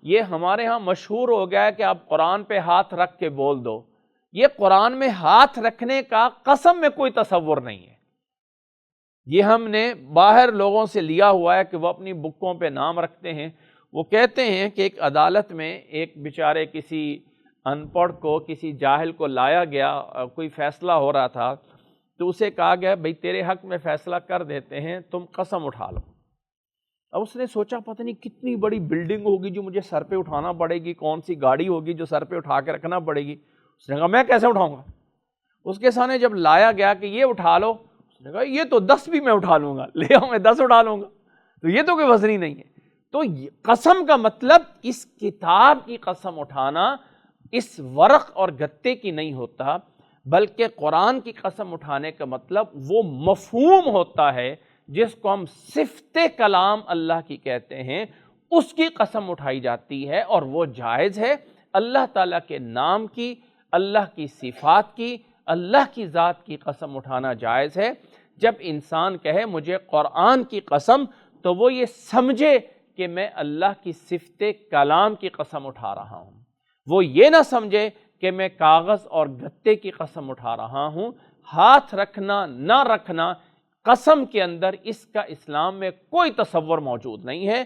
یہ ہمارے ہاں مشہور ہو گیا ہے کہ آپ قرآن پہ ہاتھ رکھ کے بول دو. یہ قرآن میں ہاتھ رکھنے کا قسم میں کوئی تصور نہیں ہے. یہ ہم نے باہر لوگوں سے لیا ہوا ہے کہ وہ اپنی بکوں پہ نام رکھتے ہیں. وہ کہتے ہیں کہ ایک عدالت میں ایک بیچارے کسی ان پڑھ کو، کسی جاہل کو لایا گیا، کوئی فیصلہ ہو رہا تھا، تو اسے کہا گیا بھئی تیرے حق میں فیصلہ کر دیتے ہیں، تم قسم اٹھا لو. اب اس نے سوچا پتہ نہیں کتنی بڑی بلڈنگ ہوگی جو مجھے سر پہ اٹھانا پڑے گی، کون سی گاڑی ہوگی جو سر پہ اٹھا کے رکھنا پڑے گی. اس نے کہا میں کیسے اٹھاؤں گا. اس کے سامنے جب لایا گیا کہ یہ اٹھا لو، اس نے کہا یہ تو 10 بھی میں اٹھا لوں گا، لے آؤ میں 10 اٹھا لوں گا، تو یہ تو کوئی وزن نہیں ہے. تو قسم کا مطلب اس کتاب کی قسم اٹھانا اس ورق اور گتے کی نہیں ہوتا، بلکہ قرآن کی قسم اٹھانے کا مطلب وہ مفہوم ہوتا ہے جس کو ہم صفت کلام اللہ کی کہتے ہیں، اس کی قسم اٹھائی جاتی ہے، اور وہ جائز ہے. اللہ تعالیٰ کے نام کی، اللہ کی صفات کی، اللہ کی ذات کی قسم اٹھانا جائز ہے. جب انسان کہے مجھے قرآن کی قسم، تو وہ یہ سمجھے کہ میں اللہ کی صفت کلام کی قسم اٹھا رہا ہوں. وہ یہ نہ سمجھے کہ میں کاغذ اور گتے کی قسم اٹھا رہا ہوں. ہاتھ رکھنا نہ رکھنا قسم کے اندر، اس کا اسلام میں کوئی تصور موجود نہیں ہے.